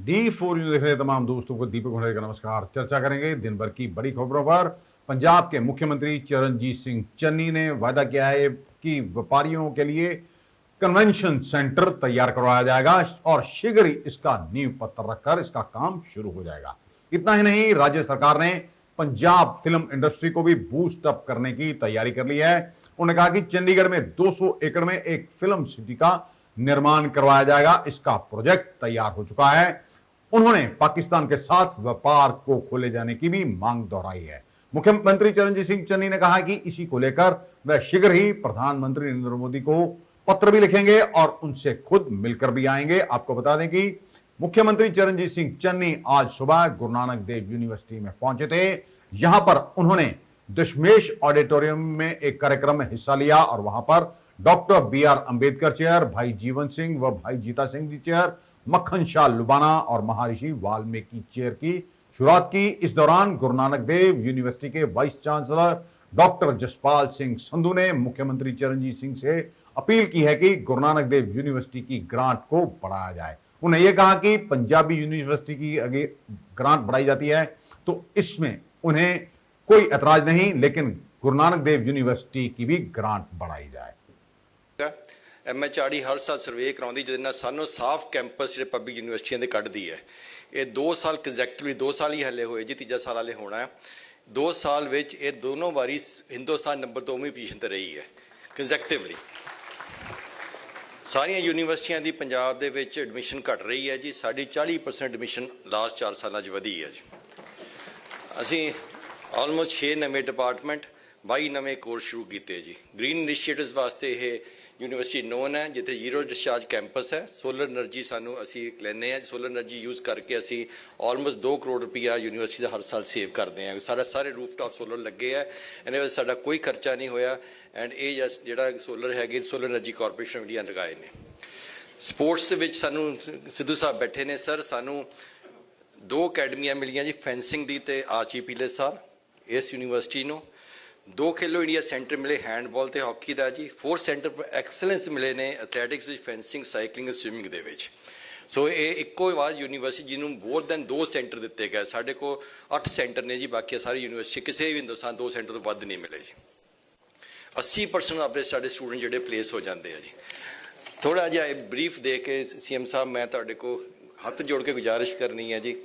D4 news देख रहे तमाम दोस्तों को दीपक भंडारी का नमस्कार। चर्चा करेंगे दिन भर की बड़ी खबरों पर। पंजाब के मुख्यमंत्री चरणजीत सिंह चन्नी ने वादा किया है कि व्यापारियों के लिए कन्वेंशन सेंटर तैयार करवाया जाएगा और शीघ्र ही इसका नींव पत्थर रखकर इसका काम शुरू हो जाएगा। इतना ही नहीं, राज्य सरकार ने पंजाब फिल्म इंडस्ट्री को भी बूस्ट अप करने की तैयारी कर ली है। उन्होंने कहा कि चंडीगढ़ में 200 एकड़ में एक फिल्म सिटी का निर्माण करवाया जाएगा। इसका प्रोजेक्ट तैयार हो चुका है। उन्होंने पाकिस्तान के साथ व्यापार को खोले जाने की भी मांग दोहराई है। मुख्यमंत्री चरणजीत सिंह चन्नी ने कहा कि इसी को लेकर वह शीघ्र ही प्रधानमंत्री नरेंद्र मोदी को पत्र भी लिखेंगे और उनसे खुद मिलकर भी आएंगे। आपको बता दें कि मुख्यमंत्री चरणजीत सिंह चन्नी आज सुबह गुरु नानक देव यूनिवर्सिटी में पहुंचे थे। यहां पर उन्होंने दशमेश ऑडिटोरियम में एक कार्यक्रम में हिस्सा लिया और वहां पर डॉक्टर BR अंबेडकर चेयर, भाई जीवन सिंह व भाई जीता सिंह जी चेयर, मक्खन शाह लुबाना और महर्षि वाल्मीकि चेयर की शुरुआत की। इस दौरान गुरु नानक देव यूनिवर्सिटी के vice chancellor doctor Jaspal Singh Sandhu ने मुख्यमंत्री चरणजीत सिंह से अपील की है कि गुरु नानक देव यूनिवर्सिटी की ग्रांट को बढ़ाया जाए। उन्हें यह कहा कि पंजाबी यूनिवर्सिटी की अगर ग्रांट बढ़ाई जाती है तो इसमें उन्हें कोई एतराज नहीं, लेकिन गुरु नानक देव यूनिवर्सिटी की भी ग्रांट बढ़ाई जाए। MHRD हर साल सर्वे कराउंदी जिहदे नाल सानूं साफ कैंपस जिहड़े पब्लिक यूनिवर्सिटियां दे कढदी है। ये 2 साल कंजैक्टिवली 2 साल ही हले होए जी, तीजा साल हले होना है। 2 साल विच ये दोनों वारी हिंदुस्तान नंबर 2वीं पोजीशन ते रही है कंजैक्टिवली। सारियां यूनिवर्सिटियां दी पंजाब दे विच एडमिशन घट रही है जी। साडी 40% एडमिशन लास्ट 4 सालां च वधी है जी। असीं ऑलमोस्ट 6 नवे डिपार्टमेंट 22 नवे कोर्स शुरू किए जी। ग्रीन इनिशिएटिव्स वास्ते ये यूनिवर्सिटी नोन है जिथे जीरो डिस्चार्ज कैंपस है। सोलर एनर्जी सानू असी लैने हैं। सोलर एनर्जी यूज़ करके असी ऑलमोस्ट 2 करोड़ रुपया यूनिवर्सिटी का हर साल सेव करते हैं। सारे रूफटॉप सोलर लगे है, इन्हें वजह साडा कोई खर्चा नहीं होया। एंड ये जिहड़ा सोलर है सोलर एनर्जी कॉरपोरेशन इंडिया लगाए ने। स्पोर्ट्स विच सानू सिद्धू साहब बैठे ने सर, सानू 2 अकैडमियां मिलियां जी, फेंसिंग दी ते आर्ची पीले साल इस यूनिवर्सिटी नूं। 2 खेलो इंडिया सेंटर मिले हैंडबॉल ते हॉकी का जी। 4 सेंटर फॉर एक्सलेंस मिले ने एथलैटिक्स, फेंसिंग, साइकलिंग, स्विमिंग दे विच। सो ये इक्को आवाज़ यूनिवर्सिटी जिन्हों मोर दैन 2 सेंटर दिते गए। साढ़े को 8 सेंटर ने जी, बाकी सारी यूनिवर्सिटी किसी भी हिंदुस्तान 2 सेंटर तो वध नहीं मिले जी। 80% अपने साढ़े स्टूडेंट जोड़े प्लेस हो जाते हैं जी। थोड़ा जहा ब्रीफ दे के CM साहब मैं तुहाडे को हथ जोड़ के गुजारिश करनी है जी,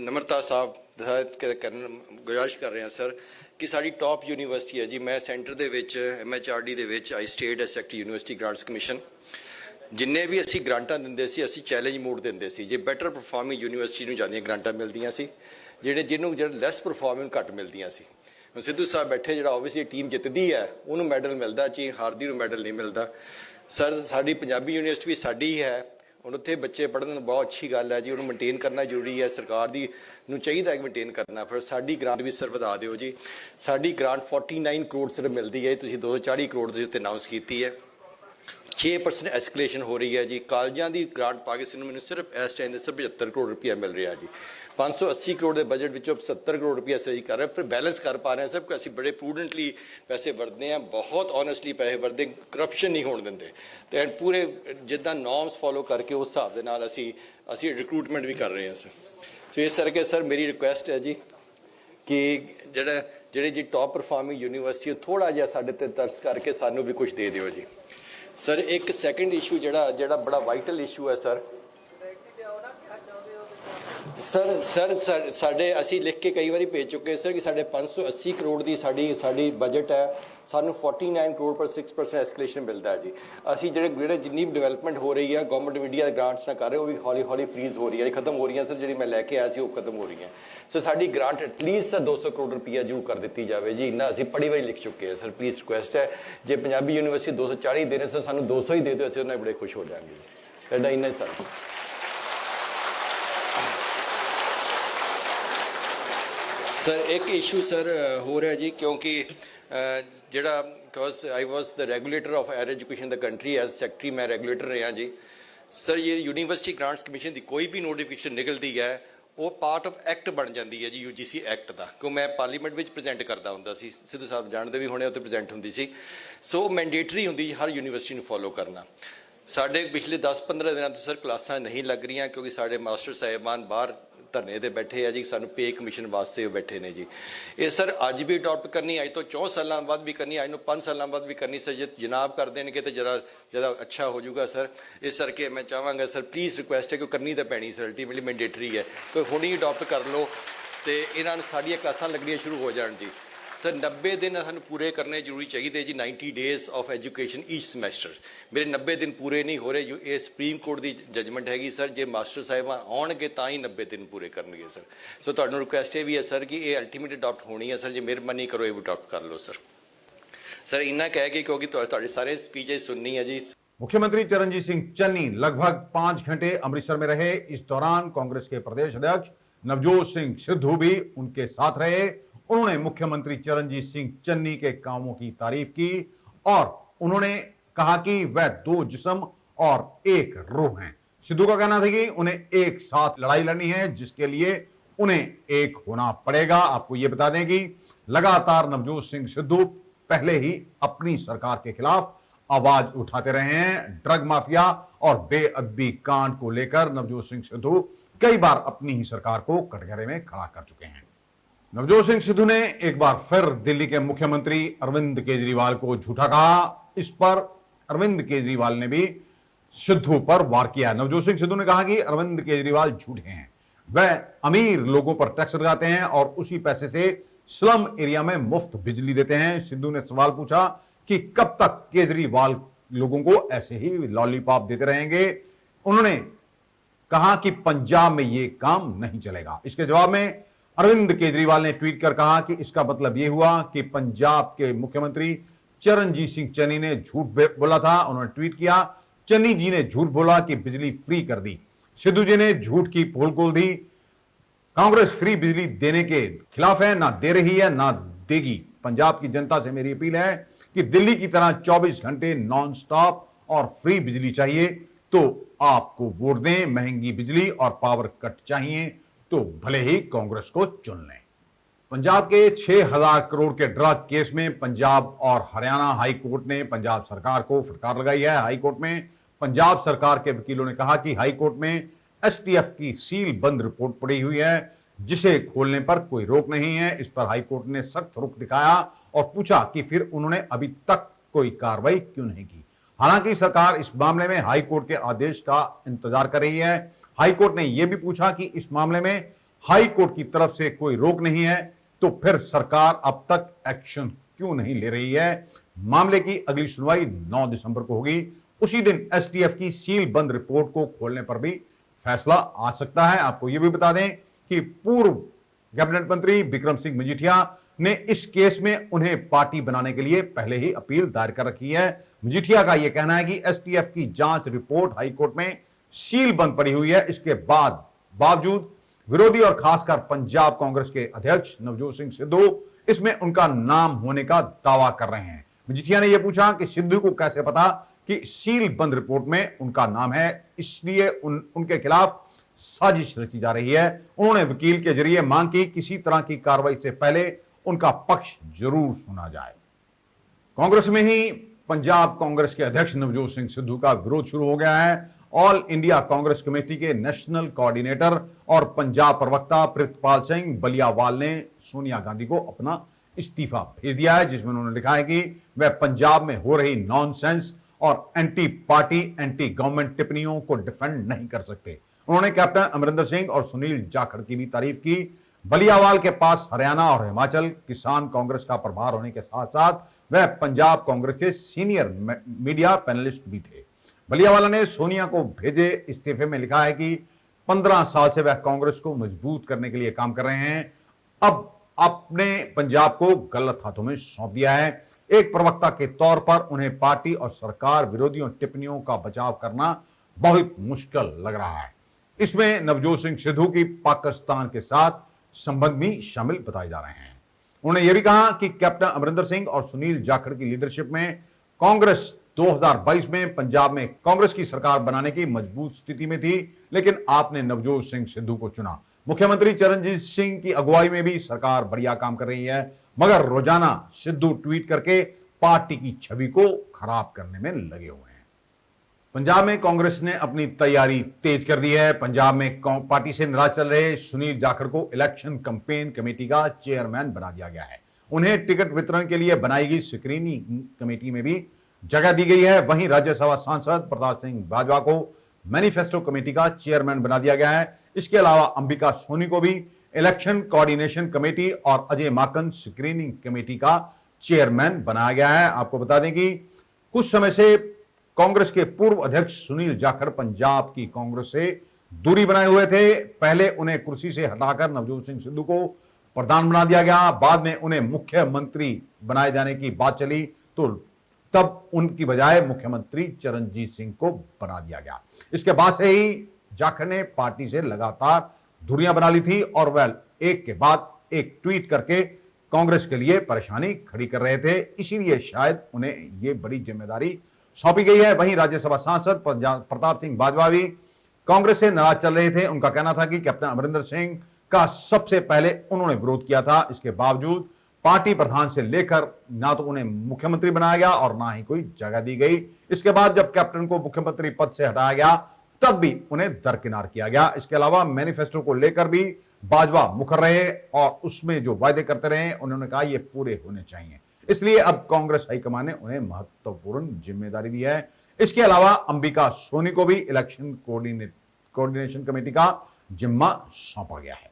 नम्रता साहब गुजारिश कर रहे हैं सर कि साड़ी टॉप यूनिवर्सिटी है जी। मैं सेंटर दे विच MHRD दे विच आई state as secretary university grants commission. जिन्ने भी असी ग्रांटां दिंदे सी असी चैलेंज मोड दिंदे सी। जे बेटर परफॉर्मिंग यूनिवर्सिटी नूं जांदियां ग्रांटां मिलदियां सी, जिन्होंने लैस परफॉर्मिंग घट मिलदियां सी। हुण सिद्धू साहब बैठे जिहड़ा ओबीयसली टीम जितदी है उन्होंने मैडल मिलता जी, हारदी नूं मैडल नहीं मिलता। सर साड़ी पंजाबी यूनिवर्सिटी भी साडी ही है। ਹੁਣ ਉੱਥੇ ਬੱਚੇ ਪੜ੍ਹਨ ਬਹੁਤ ਅੱਛੀ ਗੱਲ ਹੈ ਜੀ। ਉਹਨੂੰ ਮੇਨਟੇਨ ਕਰਨਾ ਜ਼ਰੂਰੀ ਹੈ। ਸਰਕਾਰ ਦੀ ਨੂੰ ਚਾਹੀਦਾ ਹੈ ਕਿ ਮੇਨਟੇਨ ਕਰਨਾ। ਫਿਰ ਸਾਡੀ ਗ੍ਰਾਂਟ ਵੀ ਸਰ ਵਧਾ ਦਿਓ ਜੀ। ਸਾਡੀ ਗ੍ਰਾਂਟ 49 ਕਰੋੜ ਸਿਰਫ ਮਿਲਦੀ ਹੈ। ਤੁਸੀਂ 240 ਕਰੋੜ ਦੇ ਉੱਤੇ ਅਨਾਊਂਸ ਕੀਤੀ ਹੈ। 6% ਐਸਕਲੇਸ਼ਨ ਹੋ ਰਹੀ ਹੈ ਜੀ। ਕਾਲਜਾਂ ਦੀ ਗ੍ਰਾਂਟ ਪਾਕਿਸਤਾਨ ਨੂੰ ਮੈਨੂੰ ਸਿਰਫ ਇਸ ਟਾਈਮ ਦੇ ਸਿਰਫ 75 ਕਰੋੜ ਰੁਪਇਆ ਮਿਲ ਰਿਹਾ ਜੀ। 580 ਕਰੋੜ ਦੇ ਬਜਟ ਵਿੱਚੋਂ 70 ਕਰੋੜ ਰੁਪਇਆ ਸਹੀ ਕਰ ਰਹੇ, ਫਿਰ ਬੈਲੈਂਸ ਕਰ ਪਾ ਰਹੇ ਸਭ। ਅਸੀਂ ਬੜੇ ਪ੍ਰੂਡੈਂਟਲੀ ਪੈਸੇ ਵਰਤਦੇ ਹਾਂ, ਬਹੁਤ ਓਨੈਸਟਲੀ ਪੈਸੇ ਵਰਤਦੇ, ਕਰਪਸ਼ਨ ਨਹੀਂ ਹੋਣ ਦਿੰਦੇ ਤੇ ਪੂਰੇ ਜਿੱਦਾਂ ਨੋਰਮਸ ਫੋਲੋ ਕਰਕੇ ਉਸ ਹਿਸਾਬ ਦੇ ਨਾਲ ਅਸੀਂ ਰਿਕਰੂਟਮੈਂਟ ਵੀ ਕਰ ਰਹੇ ਹਾਂ ਸਰ। ਸੋ ਇਸ ਕਰਕੇ ਸਰ ਮੇਰੀ ਰਿਕੁਐਸਟ ਹੈ ਜੀ ਕਿ ਜਿਹੜੇ ਜੀ ਟੌਪ ਪਰਫਾਰਮਿੰਗ ਯੂਨੀਵਰਸਿਟੀ ਥੋੜ੍ਹਾ ਜਿਹਾ ਸਾਡੇ ਤੇ ਤਰਸ ਕਰਕੇ ਸਾਨੂੰ ਵੀ ਕੁਝ ਦੇ ਦਿਓ ਜੀ। ਸਰ ਇੱਕ ਸੈਕੰਡ ਇਸ਼ੂ ਜਿਹੜਾ ਬੜਾ ਵਾਈਟਲ ਇਸ਼ੂ ਹੈ ਸਰ साढ़े असी लिख के कई बार भेज चुके सर कि साढ़े 580 करोड़ की साड़ी बजट है। सानू 49 करोड़ पर 6% एस्कलेशन मिलता है जी। असी जो जिन्नी भी डिवेलपमेंट हो रही है गवर्नमेंट ऑफ इंडिया ग्रांट्स ना कर रहे, वो भी हौली हौली फ्रीज हो रही है, खत्म हो रही है सर। जी मैं लैके आया सी वो खत्म हो रही है। सो साड़ी ग्रांट एटलीस्ट सर 200 करोड़ रुपया जरूर कर दी जाए जी। इन्ना असी बड़ी बारी लिख चुके हैं सर। प्लीज़ रिक्वेस्ट है जे पंजाबी यूनिवर्सिटी 240 दे रहे सर, सानू 200 ही दे दो, असी उन्हें बड़े खुश हो जाएंगे जी। इन्ना ही सर। सर एक इशू सर हो रहा है जी, क्योंकि जड़ा because I was the regulator of higher education the country as secretary, मैं रेगूलेटर रहा जी सर। ये यूनिवर्सिटी ग्रांट्स कमीशन की कोई भी नोटिफिकेशन निकलती है वो पार्ट ऑफ एक्ट बन जाती है जी, UGC एक्ट का। क्यों मैं पार्लीमेंट में प्रजेंट करता होंगे सी, सिद्धू साहब जानते भी होने उत्ते प्रजेंट होंगी सी। सो मैंडेटरी होंगी हर यूनिवर्सिटी में फॉलो करना। ਸਾਡੇ ਪਿਛਲੇ 10-15 ਦਿਨਾਂ ਤੋਂ ਸਰ ਕਲਾਸਾਂ ਨਹੀਂ ਲੱਗ ਰਹੀਆਂ ਕਿਉਂਕਿ ਸਾਡੇ ਮਾਸਟਰ ਸਾਹਿਬਾਨ ਬਾਹਰ ਧਰਨੇ ਤੇ ਬੈਠੇ ਆ ਜੀ, ਸਾਨੂੰ ਪੇ ਕਮਿਸ਼ਨ ਵਾਸਤੇ ਉਹ ਬੈਠੇ ਨੇ ਜੀ। ਇਹ ਸਰ ਅੱਜ ਵੀ ਅਡਾਪਟ ਕਰਨੀ, ਅੱਜ ਤੋਂ 4 ਸਾਲਾਂ ਬਾਅਦ ਵੀ ਕਰਨੀ, ਅੱਜ ਨੂੰ 5 ਸਾਲਾਂ ਬਾਅਦ ਵੀ ਕਰਨੀ ਸਰ। ਜੇ ਜਨਾਬ ਕਰ ਦੇਣਗੇ ਤੇ ਜਰਾ ਜ਼ਿਆਦਾ ਅੱਛਾ ਹੋ ਜਾਊਗਾ ਸਰ। ਇਸ ਕਰਕੇ ਮੈਂ ਚਾਹਾਂਗਾ ਸਰ, ਪਲੀਜ਼ ਰਿਕੁਐਸਟ ਹੈ ਕਿ ਕਰਨੀ ਤਾਂ ਪੈਣੀ ਸਰ, ਅਲਟੀਮੇਟਲੀ ਮੈਂਡੇਟਰੀ ਹੈ, ਤਾਂ ਹੁਣੀ ਅਡਾਪਟ ਕਰ ਲਓ ਤੇ ਇਹਨਾਂ ਨੂੰ ਸਾਡੀਆਂ ਕਲਾਸਾਂ ਲੱਗਣੀਆਂ ਸ਼ੁਰੂ ਹੋ ਜਾਣ ਜੀ। ਸਰ 90 ਦਿਨ ਸਾਨੂੰ ਪੂਰੇ ਕਰਨੇ ਜ਼ਰੂਰੀ ਚਾਹੀਦੇ ਜੀ, 90 ਡੇਜ਼ ਆਫ ਐਜੂਕੇਸ਼ਨ ਈਚ ਸਮੈਸਟਰ। ਮੇਰੇ 90 ਦਿਨ ਪੂਰੇ ਨਹੀਂ ਹੋ ਰਹੇ, ਇਹ ਸੁਪਰੀਮ ਕੋਰਟ ਦੀ ਜਜਮੈਂਟ ਹੈਗੀ ਸਰ। ਜੇ ਮਾਸਟਰ ਸਾਹਿਬਾਨ ਆਉਣਗੇ ਤਾਂ ਹੀ 90 ਦਿਨ ਪੂਰੇ ਕਰਨਗੇ ਸਰ। ਸੋ ਤੁਹਾਨੂੰ ਰਿਕੁਐਸਟ ਇਹ ਵੀ ਹੈ ਸਰ ਕਿ ਇਹ ਅਲਟੀਮੇਟ ਅਡਾਪਟ ਹੋਣੀ ਹੈ ਸਰ, ਜੇ ਮਿਹਰਬਾਨੀ ਕਰੋ ਇਹ ਅਡਾਪਟ ਕਰ ਲਓ ਸਰ। ਸਰ ਇੰਨਾ ਕਹਿ ਕੇ ਕਿਉਂਕਿ ਤੁਹਾਡੇ ਸਾਰੇ स्पीचेस सुननी है जी। मुख्यमंत्री चरणजीत सिंह चन्नी लगभग 5 घंटे अमृतसर में रहे। इस दौरान कांग्रेस के प्रदेश अध्यक्ष नवजोत सिंह सिद्धू भी उनके साथ रहे। उन्होंने मुख्यमंत्री चरणजीत सिंह चन्नी के कामों की तारीफ की और उन्होंने कहा कि वह 2 जिस्म और एक रूह हैं। सिद्धू का कहना था कि उन्हें एक साथ लड़ाई लड़नी है, जिसके लिए उन्हें एक होना पड़ेगा। आपको यह बता दें कि लगातार नवजोत सिंह सिद्धू पहले ही अपनी सरकार के खिलाफ आवाज उठाते रहे हैं। ड्रग माफिया और बेअदबी कांड को लेकर नवजोत सिंह सिद्धू कई बार अपनी ही सरकार को कटघरे में खड़ा कर चुके हैं। नवजोत सिंह सिद्धू ने एक बार फिर दिल्ली के मुख्यमंत्री अरविंद केजरीवाल को झूठा कहा। इस पर अरविंद केजरीवाल ने भी सिद्धू पर वार किया। नवजोत सिंह सिद्धू ने कहा कि अरविंद केजरीवाल झूठे हैं, वह अमीर लोगों पर टैक्स लगाते हैं और उसी पैसे से स्लम एरिया में मुफ्त बिजली देते हैं। सिद्धू ने सवाल पूछा कि कब तक केजरीवाल लोगों को ऐसे ही लॉलीपॉप देते रहेंगे। उन्होंने कहा कि पंजाब में यह काम नहीं चलेगा। इसके जवाब में अरविंद केजरीवाल ने ट्वीट कर कहा कि इसका मतलब यह हुआ कि पंजाब के मुख्यमंत्री चरणजीत सिंह चन्नी ने झूठ बोला था। उन्होंने ट्वीट किया, चन्नी जी ने झूठ बोला कि बिजली फ्री कर दी। सिद्धू जी ने झूठ की पोल खोल दी। कांग्रेस फ्री बिजली देने के खिलाफ है, ना दे रही है ना देगी। पंजाब की जनता से मेरी अपील है कि दिल्ली की तरह 24 घंटे नॉन स्टॉप और फ्री बिजली चाहिए तो आपको वोट दें। महंगी बिजली और पावर कट चाहिए तो भले ही कांग्रेस को चुन लें। पंजाब के 6,000 करोड़ के ड्रग केस में पंजाब और हरियाणा हाई कोर्ट ने पंजाब सरकार को फटकार लगाई है। हाई कोर्ट में पंजाब सरकार के वकीलों ने कहा कि हाई कोर्ट में एसटीएफ की सील बंद रिपोर्ट पड़ी हुई है, जिसे खोलने पर कोई रोक नहीं है। इस पर हाई कोर्ट ने सख्त रुख दिखाया और पूछा कि फिर उन्होंने अभी तक कोई कार्रवाई क्यों नहीं की। हालांकि सरकार इस मामले में हाई कोर्ट के आदेश का इंतजार कर रही है। हाई कोर्ट ने यह भी पूछा कि इस मामले में हाई कोर्ट की तरफ से कोई रोक नहीं है तो फिर सरकार अब तक एक्शन क्यों नहीं ले रही है। मामले की अगली सुनवाई 9 दिसंबर को होगी। उसी दिन एसटीएफ की सील बंद रिपोर्ट को खोलने पर भी फैसला आ सकता है। आपको यह भी बता दें कि पूर्व कैबिनेट मंत्री बिक्रम सिंह मजीठिया ने इस केस में उन्हें पार्टी बनाने के लिए पहले ही अपील दायर कर रखी है। मजीठिया का यह कहना है कि एसटीएफ की जांच रिपोर्ट हाईकोर्ट में सील बंद पड़ी हुई है। इसके बावजूद विरोधी और खासकर पंजाब कांग्रेस के अध्यक्ष नवजोत सिंह सिद्धू इसमें उनका नाम होने का दावा कर रहे हैं। मजीठिया ने यह पूछा कि सिद्धू को कैसे पता कि सील बंद रिपोर्ट में उनका नाम है, इसलिए उनके खिलाफ साजिश रची जा रही है। उन्होंने वकील के जरिए मांग की किसी तरह की कार्रवाई से पहले उनका पक्ष जरूर सुना जाए। कांग्रेस में ही पंजाब कांग्रेस के अध्यक्ष नवजोत सिंह सिद्धू का विरोध शुरू हो गया है। ऑल इंडिया कांग्रेस कमेटी के नेशनल कोऑर्डिनेटर और पंजाब प्रवक्ता प्रितपाल सिंह बलियावाल ने सोनिया गांधी को अपना इस्तीफा भेज दिया है, जिसमें उन्होंने लिखा है कि वह पंजाब में हो रही नॉनसेंस और एंटी पार्टी एंटी गवर्नमेंट टिप्पणियों को डिफेंड नहीं कर सकते। उन्होंने कैप्टन अमरिंदर सिंह और सुनील जाखड़ की भी तारीफ की। बलियावाल के पास हरियाणा और हिमाचल किसान कांग्रेस का प्रभार होने के साथ साथ वह पंजाब कांग्रेस के सीनियर मीडिया पैनलिस्ट भी थे। बलियावाला ने सोनिया को भेजे इस्तीफे में लिखा है कि 15 साल से वह कांग्रेस को मजबूत करने के लिए काम कर रहे हैं, अब अपने पंजाब को गलत हाथों में सौंप दिया है। एक प्रवक्ता के तौर पर उन्हें पार्टी और सरकार विरोधियों टिप्पणियों का बचाव करना बहुत मुश्किल लग रहा है। इसमें नवजोत सिंह सिद्धू की पाकिस्तान के साथ संबंध भी शामिल बताए जा रहे हैं। उन्होंने यह भी कहा कि कैप्टन अमरिंदर सिंह और सुनील जाखड़ की लीडरशिप में कांग्रेस 2022 में पंजाब में कांग्रेस की सरकार बनाने की मजबूत स्थिति में थी, लेकिन आपने नवजोत सिंह सिद्धू को चुना। मुख्यमंत्री चरणजीत सिंह की अगुवाई में भी सरकार बढ़िया काम कर रही है, मगर रोजाना सिद्धू ट्वीट करके पार्टी की छवि को खराब करने में लगे हुए हैं। पंजाब में कांग्रेस ने अपनी तैयारी तेज कर दी है। पंजाब में पार्टी से नाराज चल रहे सुनील जाखड़ को इलेक्शन कैंपेन कमेटी का चेयरमैन बना दिया गया है। उन्हें टिकट वितरण के लिए बनाई गई स्क्रीनिंग कमेटी में भी जगह दी गई है। वहीं राज्यसभा सांसद प्रताप सिंह बाजवा को मैनिफेस्टो कमेटी का चेयरमैन बना दिया गया है। इसके अलावा अंबिका सोनी को भी इलेक्शन कोऑर्डिनेशन कमेटी और अजय माकन स्क्रीनिंग कमेटी का चेयरमैन बनाया गया है। आपको बता दें कि कुछ समय से कांग्रेस के पूर्व अध्यक्ष सुनील जाखड़ पंजाब की कांग्रेस से दूरी बनाए हुए थे। पहले उन्हें कुर्सी से हटाकर नवजोत सिंह सिद्धू को प्रधान बना दिया गया। बाद में उन्हें मुख्यमंत्री बनाए जाने की बात चली तो तब उनकी बजाय मुख्यमंत्री चरणजीत सिंह को बना दिया गया। इसके बाद से ही जाखड़ ने पार्टी से लगातार दूरियां बना ली थी और वह एक के बाद एक ट्वीट करके कांग्रेस के लिए परेशानी खड़ी कर रहे थे। इसीलिए शायद उन्हें यह बड़ी जिम्मेदारी सौंपी गई है। वहीं राज्यसभा सांसद प्रताप सिंह बाजवा भी कांग्रेस से नाराज चल रहे थे। उनका कहना था कि कैप्टन अमरिंदर सिंह का सबसे पहले उन्होंने विरोध किया था। इसके बावजूद पार्टी प्रधान से लेकर ना तो उन्हें मुख्यमंत्री बनाया गया और ना ही कोई जगह दी गई। इसके बाद जब कैप्टन को मुख्यमंत्री पद से हटाया गया तब भी उन्हें दरकिनार किया गया। इसके अलावा मैनिफेस्टो को लेकर भी बाजवा मुखर रहे और उसमें जो वायदे करते रहे उन्होंने कहा ये पूरे होने चाहिए। इसलिए अब कांग्रेस हाईकमान ने उन्हें महत्वपूर्ण जिम्मेदारी दी है। इसके अलावा अंबिका सोनी को भी इलेक्शन कोऑर्डिनेशन कमेटी का जिम्मा सौंपा गया है।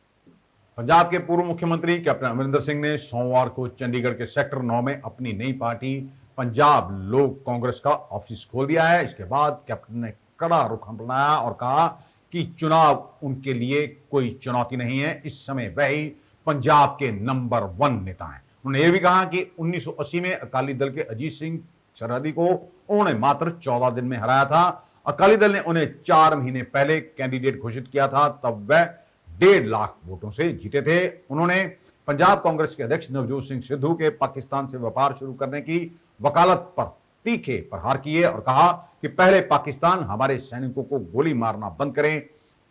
पंजाब के पूर्व मुख्यमंत्री कैप्टन अमरिंदर सिंह ने सोमवार को चंडीगढ़ के सेक्टर 9 में अपनी नई पार्टी पंजाब लोक कांग्रेस का ऑफिस खोल दिया है। इसके बाद कैप्टन ने कड़ा रुख अपनाया और कहा कि चुनाव उनके लिए कोई चुनौती नहीं है। इस समय वह ही पंजाब के नंबर 1 नेता हैं। उन्होंने यह भी कहा कि 1980 में अकाली दल के अजीत सिंह सरहदी को उन्होंने मात्र 14 दिन में हराया था। अकाली दल ने उन्हें 4 महीने पहले कैंडिडेट घोषित किया था, तब वह 1.5 लाख वोटों से जीते थे। उन्होंने पंजाब कांग्रेस के अध्यक्ष नवजोत सिंह सिद्धू के पाकिस्तान से व्यापार शुरू करने की वकालत पर तीखे प्रहार किए और कहा कि पहले पाकिस्तान हमारे सैनिकों को गोली मारना बंद करें,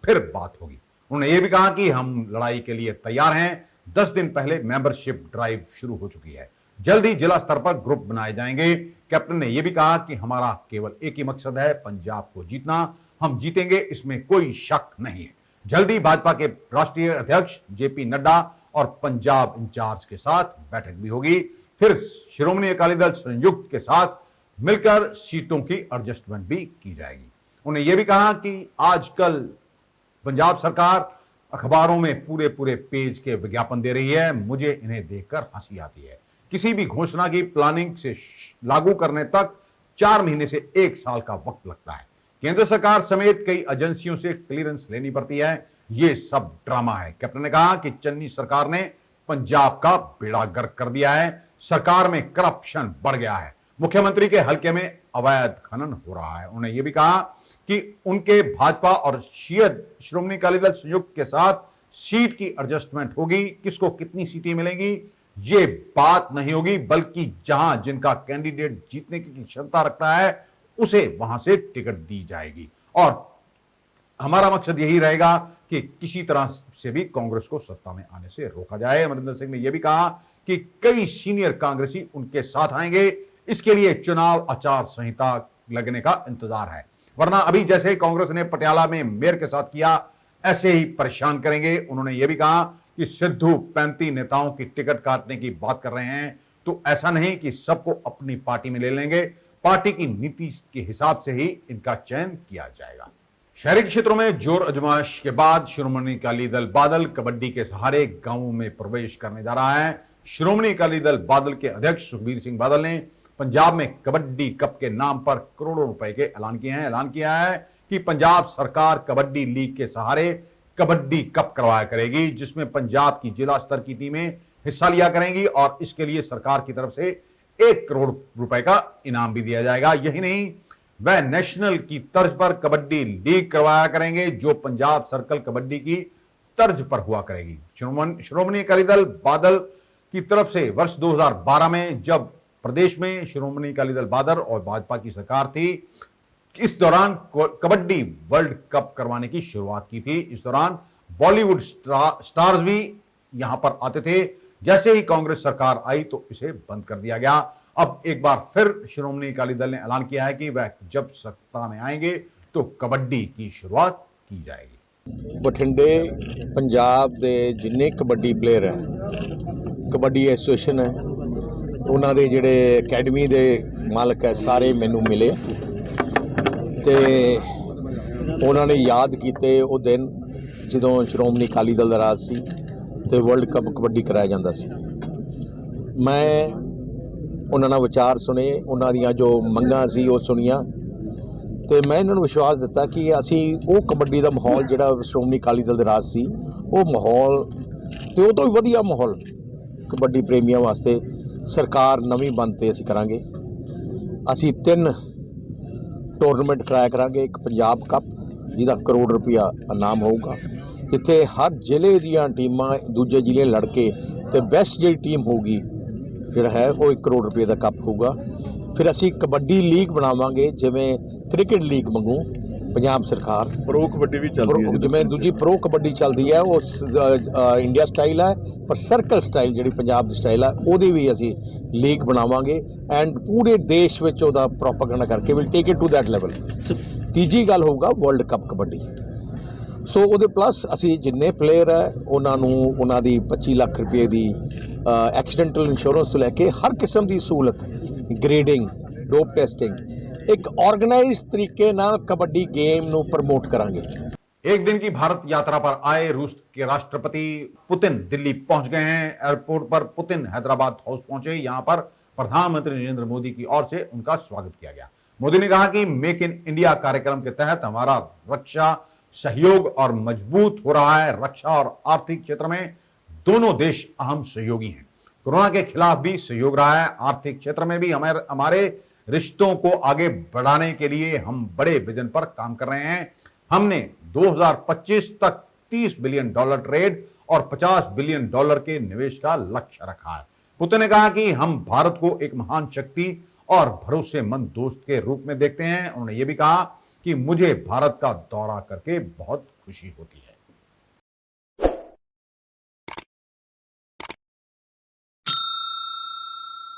फिर बात होगी। उन्होंने यह भी कहा कि हम लड़ाई के लिए तैयार हैं। 10 दिन पहले मेंबरशिप ड्राइव शुरू हो चुकी है। जल्द ही जिला स्तर पर ग्रुप बनाए जाएंगे। कैप्टन ने यह भी कहा कि हमारा केवल एक ही मकसद है, पंजाब को जीतना। हम जीतेंगे, इसमें कोई शक नहीं है। जल्दी भाजपा के राष्ट्रीय अध्यक्ष जेपी नड्डा और पंजाब इंचार्ज के साथ बैठक भी होगी। फिर श्रोमणी अकाली दल संयुक्त के साथ मिलकर सीटों की एडजस्टमेंट भी की जाएगी। उन्होंने यह भी कहा कि आजकल पंजाब सरकार अखबारों में पूरे पूरे पेज के विज्ञापन दे रही है। मुझे इन्हें देखकर हंसी आती है। किसी भी घोषणा की प्लानिंग से लागू करने तक 4 महीने से 1 साल का वक्त लगता है। केंद्र सरकार समेत कई एजेंसियों से क्लियरेंस लेनी पड़ती है। ये सब ड्रामा है। कैप्टन ने कहा कि चन्नी सरकार ने पंजाब का बेड़ा गर्क कर दिया है। सरकार में करप्शन बढ़ गया है। मुख्यमंत्री के हलके में अवैध खनन हो रहा है। उन्होंने यह भी कहा कि उनके भाजपा और श्रोमणी अकाली दल संयुक्त के साथ सीट की एडजस्टमेंट होगी। किसको कितनी सीटें मिलेंगी ये बात नहीं होगी, बल्कि जहां जिनका कैंडिडेट जीतने की क्षमता रखता है उसे वहां से टिकट दी जाएगी। और हमारा मकसद यही रहेगा कि किसी तरह से भी कांग्रेस को सत्ता में आने से रोका जाए। अमरिंदर सिंह ने यह भी कहा कि कई सीनियर कांग्रेसी उनके साथ आएंगे। इसके लिए चुनाव आचार संहिता लगने का इंतजार है, वरना अभी जैसे कांग्रेस ने पटियाला में मेयर के साथ किया ऐसे ही परेशान करेंगे। उन्होंने यह भी कहा कि सिद्धू 35 नेताओं की टिकट काटने की बात कर रहे हैं, तो ऐसा नहीं कि सबको अपनी पार्टी में ले लेंगे। पार्टी की नीति के हिसाब से ही इनका चयन किया जाएगा। शहरी क्षेत्रों में जोर आजमाइश के बाद श्रोमणी अकाली दल बादल कबड्डी के सहारे गांवों में प्रवेश करने जा रहा है। श्रोमणी अकाली दल बादल के अध्यक्ष सुखबीर सिंह बादल ने पंजाब में कबड्डी कप के नाम पर करोड़ों रुपए के ऐलान किया है कि पंजाब सरकार कबड्डी लीग के सहारे कबड्डी कप करवाया करेगी, जिसमें पंजाब की जिला स्तर की टीमें हिस्सा लिया करेंगी और इसके लिए सरकार की तरफ से 1 करोड़ रुपए का इनाम भी दिया जाएगा। यही नहीं, वह नेशनल की तर्ज पर कबड्डी लीग करवाया करेंगे, जो पंजाब सर्कल कबड्डी की तर्ज पर हुआ करेगी। श्रोमणी अकाली दल बादल की तरफ से वर्ष 2012 में जब प्रदेश में श्रोमणी अकाली दल बादल और भाजपा की सरकार थी, इस दौरान कबड्डी वर्ल्ड कप करवाने की शुरुआत की थी। इस दौरान बॉलीवुड स्टार्स भी यहां पर आते थे। जैसे ही कांग्रेस सरकार आई तो इसे बंद कर दिया गया अब एक बार फिर श्रोमणी अकाली दल ने ऐलान किया है कि वह जब सत्ता में आएंगे तो कबड्डी की शुरुआत की जाएगी। ਬਠਿੰਡੇ ਪੰਜਾਬ ਦੇ ਜਿੰਨੇ ਕਬੱਡੀ ਪਲੇਅਰ ਹੈ, ਕਬੱਡੀ ਐਸੋਸੀਏਸ਼ਨ ਹੈ, ਉਹਨਾਂ ਦੇ ਜਿਹੜੇ ਅਕੈਡਮੀ ਦੇ ਮਾਲਕ ਹੈ, ਸਾਰੇ ਮੈਨੂੰ ਮਿਲੇ ਤੇ ਉਹਨਾਂ ਨੇ ਯਾਦ ਕੀਤੇ ਉਹ ਦਿਨ ਜਦੋਂ ਸ਼੍ਰੋਮਣੀ ਅਕਾਲੀ ਦਲ ਦਾ ਰਾਜ ਸੀ ਤੇ ਵਰਲਡ ਕੱਪ ਕਬੱਡੀ ਕਰਾਇਆ ਜਾਂਦਾ ਸੀ। ਮੈਂ ਉਹਨਾਂ ਨਾਲ ਵਿਚਾਰ ਸੁਣੇ, ਉਹਨਾਂ ਦੀਆਂ ਜੋ ਮੰਗਾਂ ਸੀ ਉਹ ਸੁਣੀਆਂ ਤੇ ਮੈਂ ਇਹਨਾਂ ਨੂੰ ਵਿਸ਼ਵਾਸ ਦਿੱਤਾ ਕਿ ਅਸੀਂ ਉਹ ਕਬੱਡੀ ਦਾ ਮਾਹੌਲ ਜਿਹੜਾ ਸ਼੍ਰੋਮਣੀ ਅਕਾਲੀ ਦਲ ਦੇ ਰਾਜ ਸੀ, ਉਹ ਮਾਹੌਲ ਤੇ ਉਹ ਤੋਂ ਵੀ ਵਧੀਆ ਮਾਹੌਲ ਕਬੱਡੀ ਪ੍ਰੇਮੀਆਂ ਵਾਸਤੇ ਸਰਕਾਰ ਨਵੀਂ ਬੰਦ ਤੇ ਅਸੀਂ ਕਰਾਂਗੇ। ਅਸੀਂ 3 ਟੂਰਨਾਮੈਂਟ ਕਰਾਇਆ ਕਰਾਂਗੇ। ਇੱਕ ਪੰਜਾਬ ਕੱਪ ਜਿਹਦਾ ₹1 ਕਰੋੜ ਇਨਾਮ ਹੋਊਗਾ, ਜਿੱਥੇ ਹਰ ਜ਼ਿਲ੍ਹੇ ਦੀਆਂ ਟੀਮਾਂ ਦੂਜੇ ਜ਼ਿਲ੍ਹੇ ਲੜ ਕੇ ਤੇ ਬੈਸਟ ਜਿਹੜੀ ਟੀਮ ਹੋਊਗੀ ਜਿਹੜਾ ਹੈ ਉਹ ₹1 ਕਰੋੜ ਦਾ ਕੱਪ ਹੋਊਗਾ। ਫਿਰ ਅਸੀਂ ਕਬੱਡੀ ਲੀਗ ਬਣਾਵਾਂਗੇ, ਜਿਵੇਂ ਕ੍ਰਿਕਟ ਲੀਗ ਵਾਂਗੂ ਪੰਜਾਬ ਸਰਕਾਰ ਪ੍ਰੋ ਕਬੱਡੀ ਵੀ ਚੱਲਦੀ ਹੈ, ਜਿਵੇਂ ਦੂਜੀ ਪ੍ਰੋ ਕਬੱਡੀ ਚੱਲਦੀ ਹੈ ਉਹ ਇੰਡੀਆ ਸਟਾਈਲ ਹੈ, ਪਰ ਸਰਕਲ ਸਟਾਈਲ ਜਿਹੜੀ ਪੰਜਾਬ ਦੀ ਸਟਾਈਲ ਹੈ ਉਹਦੀ ਵੀ ਅਸੀਂ ਲੀਗ ਬਣਾਵਾਂਗੇ ਐਂਡ ਪੂਰੇ ਦੇਸ਼ ਵਿੱਚ ਉਹਦਾ ਪ੍ਰੋਪਾਗੈਂਡਾ ਕਰਕੇ will take it to that level. ਤੀਜੀ ਗੱਲ ਹੋਊਗਾ ਵਰਲਡ ਕੱਪ ਕਬੱਡੀ। ਸੋ ਉਹਦੇ ਪਲੱਸ ਅਸੀਂ ਜਿੰਨੇ ਪਲੇਅਰ ਹੈ ਉਹਨਾਂ ਨੂੰ ਉਹਨਾਂ ਦੀ ₹25 ਲੱਖ ਦੀ ਐਕਸੀਡੈਂਟਲ ਇੰਸ਼ੋਰੈਂਸ ਤੋਂ ਲੈ ਕੇ ਹਰ ਕਿਸਮ ਦੀ ਸਹੂਲਤ, ਗ੍ਰੇਡਿੰਗ, ਡੋਪ ਟੈਸਟਿੰਗ, एक ऑर्गेनाइज तरीके नाल कबड्डी गेम नू प्रमोट करांगे। एक दिन की भारत यात्रा पर आए रूस के राष्ट्रपति पुतिन दिल्ली पहुंच गए हैं। एयरपोर्ट पर पुतिन हैदराबाद हाउस पहुंचे। यहां पर प्रधानमंत्री नरेंद्र मोदी की ओर से उनका स्वागत किया गया। मोदी ने कहा कि मेक इन इंडिया कार्यक्रम के तहत हमारा रक्षा सहयोग और मजबूत हो रहा है। रक्षा और आर्थिक क्षेत्र में दोनों देश अहम सहयोगी हैं। कोरोना के खिलाफ भी सहयोग रहा है। आर्थिक क्षेत्र में भी हमारे रिश्तों को आगे बढ़ाने के लिए हम बड़े विजन पर काम कर रहे हैं। हमने 2025 तक $30 बिलियन ट्रेड और $50 बिलियन के निवेश का लक्ष्य रखा है। पुतिन ने कहा कि हम भारत को एक महान शक्ति और भरोसेमंद दोस्त के रूप में देखते हैं। उन्होंने यह भी कहा कि मुझे भारत का दौरा करके बहुत खुशी होती है।